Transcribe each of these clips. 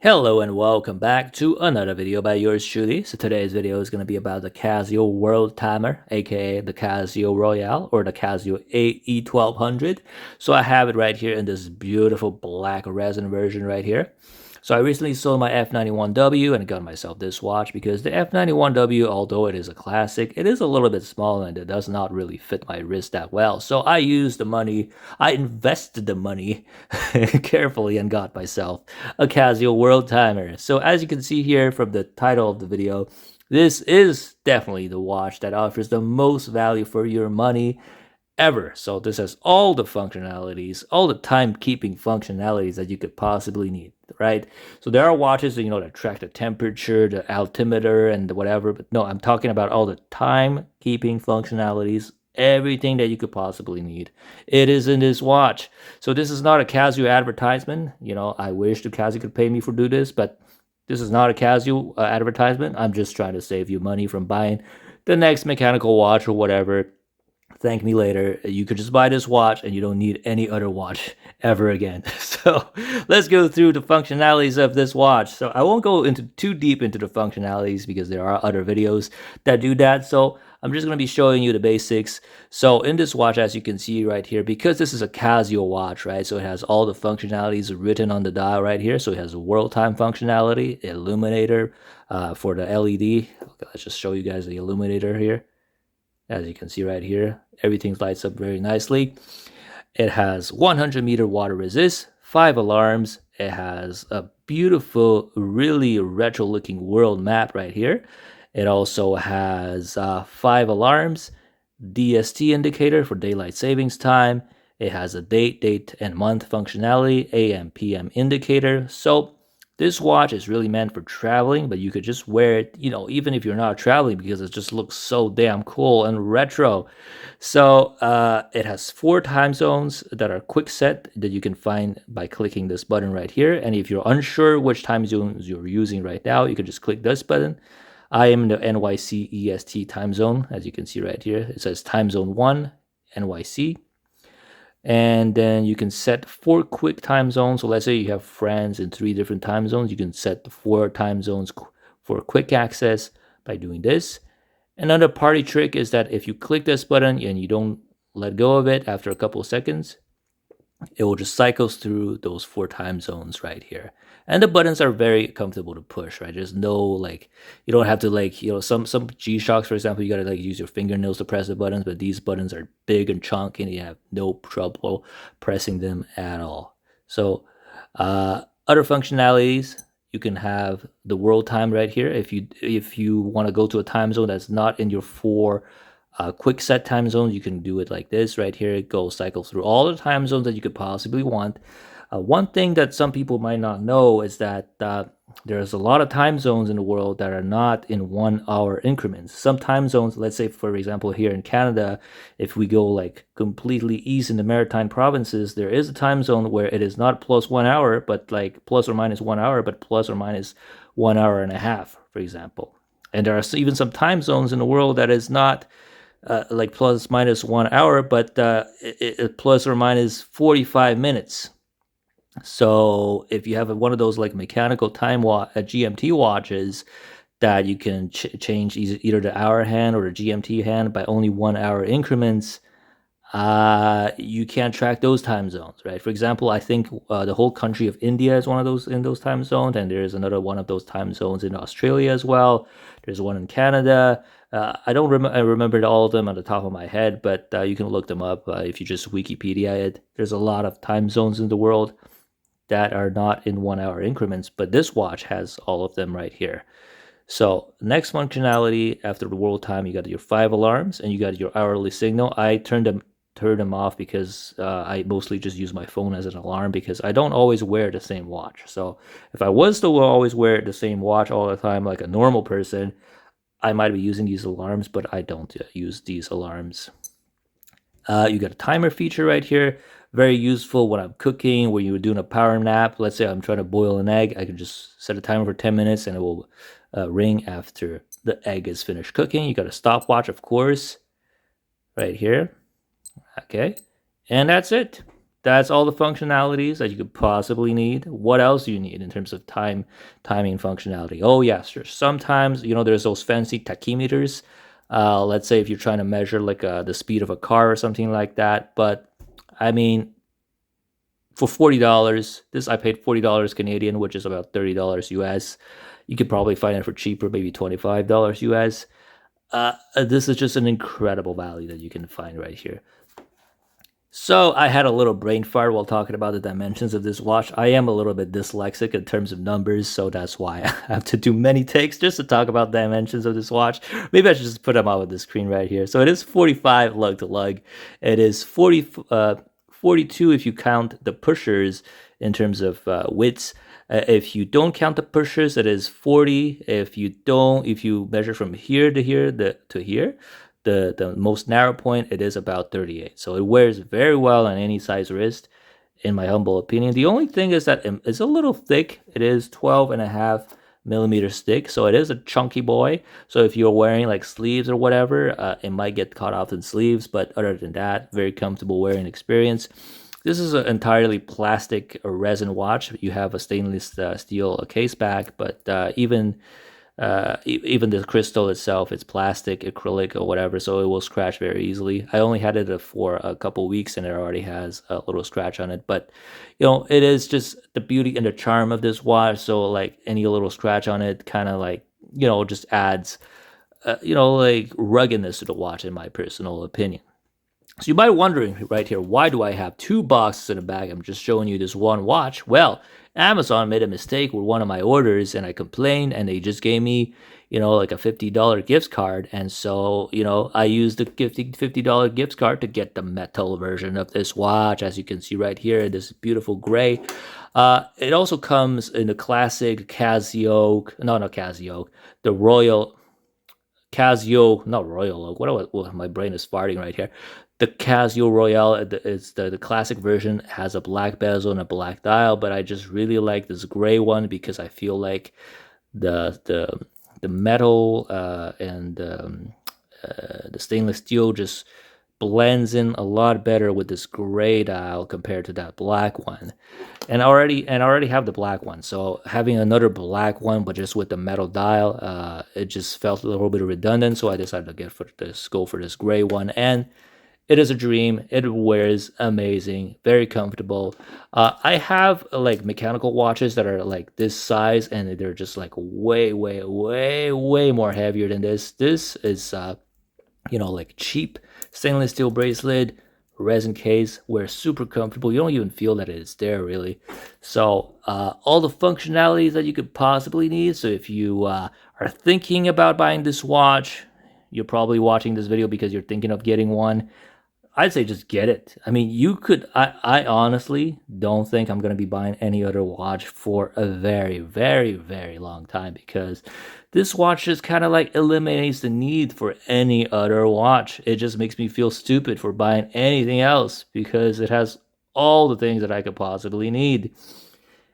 Hello and welcome back to another video by yours truly. So today's video is going to be about the Casio World Timer, aka the Casio Royale or the Casio E1200. So I have it right here in this beautiful black resin version right here. So I recently sold my F91W and got myself this watch because the F91W, although it is a classic, it is a little bit small and it does not really fit my wrist that well. So I used the money, I invested the money carefully and got myself a Casio World Timer. So as you can see here from the title of the video, this is definitely the watch that offers the most value for your money ever. So this has all the functionalities, all the timekeeping functionalities that you could possibly need, right? So there are watches that, that track the temperature, the altimeter, and whatever. But no, I'm talking about all the timekeeping functionalities, everything that you could possibly need. It is in this watch. So this is not a Casio advertisement. I wish the Casio could pay me for do this, but this is not a Casio advertisement. I'm just trying to save you money from buying the next mechanical watch or whatever. Thank me later. You could just buy this watch and you don't need any other watch ever again. So let's go through the functionalities of this watch. So I won't go into too deep into the functionalities because there are other videos that do that. So I'm just going to be showing you the basics. So in this watch, as you can see right here, because this is a Casio watch, right? So it has all the functionalities written on the dial right here. So it has a world time functionality, illuminator for the LED. Okay, let's just show you guys the illuminator here. As you can see right here, everything lights up very nicely. It has 100-meter water resist, 5 alarms. It has a beautiful, really retro-looking world map right here. It also has 5 alarms, DST indicator for daylight savings time. It has a date and month functionality, AM, PM indicator. So this watch is really meant for traveling, but you could just wear it, even if you're not traveling because it just looks so damn cool and retro. So it has 4 time zones that are quick set that you can find by clicking this button right here. And if you're unsure which time zones you're using right now, you can just click this button. I am in the NYC EST time zone, as you can see right here. It says time zone 1, NYC. And then you can set 4 quick time zones. So let's say you have friends in 3 different time zones. You can set the 4 time zones for quick access by doing this. Another party trick is that if you click this button and you don't let go of it after a couple of seconds, it will just cycles through those 4 time zones right here. And the buttons are very comfortable to push, right? There's no you don't have to some G-Shocks, for example, you gotta use your fingernails to press the buttons, but these buttons are big and chunky and you have no trouble pressing them at all. So other functionalities, you can have the world time right here. If you want to go to a time zone that's not in your 4 quick set time zones, you can do it like this right here. It goes cycle through all the time zones that you could possibly want. One thing that some people might not know is that there's a lot of time zones in the world that are not in 1 hour increments. Some time zones, let's say for example here in Canada, if we go completely east in the maritime provinces, there is a time zone where it is not plus 1 hour, but plus or minus 1 hour, but plus or minus 1 hour and a half, for example. And there are even some time zones in the world that is not plus minus 1 hour, but plus or minus 45 minutes. So if you have one of those mechanical time GMT watches that you can change either the hour hand or the GMT hand by only 1 hour increments, you can't track those time zones, right? For example, I think the whole country of India is one of those in those time zones, and there's another one of those time zones in Australia as well. There's one in Canada. I don't remember all of them on the top of my head, but you can look them up if you just Wikipedia it. There's a lot of time zones in the world that are not in 1 hour increments, but this watch has all of them right here. So next functionality after the world time, you got your 5 alarms and you got your hourly signal. I turned them off because I mostly just use my phone as an alarm because I don't always wear the same watch. So if I was to always wear the same watch all the time like a normal person, I might be using these alarms, but I don't use these alarms. You got a timer feature right here. Very useful when I'm cooking, when you're doing a power nap. Let's say I'm trying to boil an egg. I can just set a timer for 10 minutes and it will ring after the egg is finished cooking. You got a stopwatch, of course, right here. Okay. And that's it. that's all the functionalities that you could possibly need. What else do you need in terms of timing functionality? Oh yes, sure. Sometimes there's those fancy tachymeters. Let's say if you're trying to measure like the speed of a car or something like that. But I mean, for $40, I paid $40 Canadian, which is about $30 US. You could probably find it for cheaper, maybe $25 US. This is just an incredible value that you can find right here. So I had a little brain fart while talking about the dimensions of this watch. I am a little bit dyslexic in terms of numbers, so that's why I have to do many takes just to talk about dimensions of this watch. Maybe I should just put them out on the screen right here. So it is 45 lug to lug. It is 42 if you count the pushers in terms of widths. If you don't count the pushers, it is 40. If you measure from here to here, to here, the most narrow point, it is about 38. So it wears very well on any size wrist, in my humble opinion. The only thing is that it's a little thick. It is 12.5 millimeters thick, so it is a chunky boy. So if you're wearing like sleeves or whatever, it might get caught off in sleeves, but other than that, very comfortable wearing experience. This is an entirely plastic or resin watch. You have a stainless steel case back, but even the crystal itself, it's plastic, acrylic, or whatever, so it will scratch very easily. I only had it for a couple weeks and it already has a little scratch on it, but it is just the beauty and the charm of this watch. So like any little scratch on it kind of like just adds like ruggedness to the watch, in my personal opinion. So you might be wondering right here, why do I have two boxes in the bag? I'm just showing you this one watch. Well, Amazon made a mistake with one of my orders and I complained and they just gave me, like a $50 gift card. And so, I used the $50 gift card to get the metal version of this watch. As you can see right here, this beautiful gray. It also comes in the classic Casio, no, not Casio, the Royal Casio, not Royal Oak. What my brain is farting right here. The Casio Royale is the classic version, has a black bezel and a black dial, but I just really like this gray one because I feel like the metal and the stainless steel just blends in a lot better with this gray dial compared to that black one. And I already have the black one, so having another black one but just with the metal dial, it just felt a little bit redundant, so I decided to go for this gray one. And it is a dream. It wears amazing, very comfortable. I have like mechanical watches that are like this size, and they're just like way, way, way, way more heavier than this. This is, like cheap stainless steel bracelet, resin case, wears super comfortable. You don't even feel that it's there really. So all the functionalities that you could possibly need. So if you are thinking about buying this watch, you're probably watching this video because you're thinking of getting one. I'd say just get it. I mean, I honestly don't think I'm going to be buying any other watch for a very, very, very long time because this watch just kind of like eliminates the need for any other watch. It just makes me feel stupid for buying anything else because it has all the things that I could possibly need.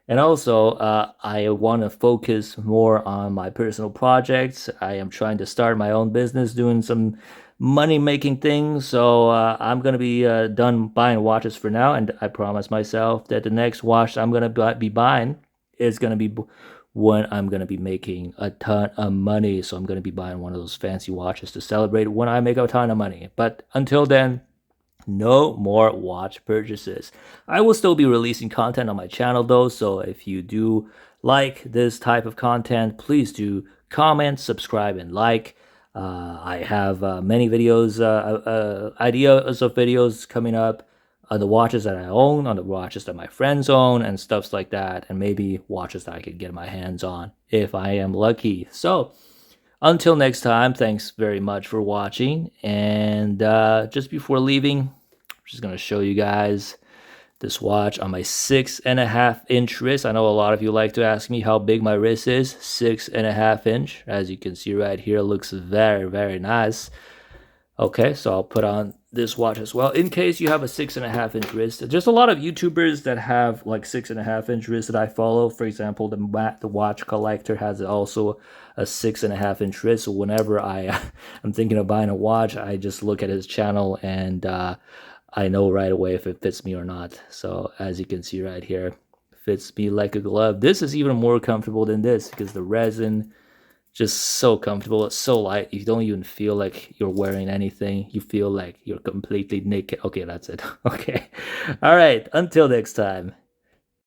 And also, I want to focus more on my personal projects. I am trying to start my own business, doing some money-making things. So I'm going to be done buying watches for now. And I promise myself that the next watch I'm going to be buying is going to be when I'm going to be making a ton of money. So I'm going to be buying one of those fancy watches to celebrate when I make a ton of money. But until then, no more watch purchases. I will still be releasing content on my channel though, so if you do like this type of content, please do comment, subscribe, and like. I have many videos, ideas of videos coming up on the watches that I own, on the watches that my friends own, and stuff like that, and maybe watches that I could get my hands on if I am lucky. So, until next time, thanks very much for watching. And just before leaving, I'm just going to show you guys this watch on my 6.5-inch wrist. I know a lot of you like to ask me how big my wrist is. 6.5-inch. As you can see right here, it looks very, very nice. Okay, so I'll put on this watch as well in case you have a 6.5-inch wrist. There's a lot of YouTubers that have like 6.5-inch wrists that I follow. For example, the Watch Collector has also a 6.5-inch wrist. So whenever I'm thinking of buying a watch, I just look at his channel and I know right away if it fits me or not. So as you can see right here, fits me like a glove. This is even more comfortable than this because the resin just so comfortable. It's so light. You don't even feel like you're wearing anything. You feel like you're completely naked. Okay, that's it. Okay. All right. Until next time.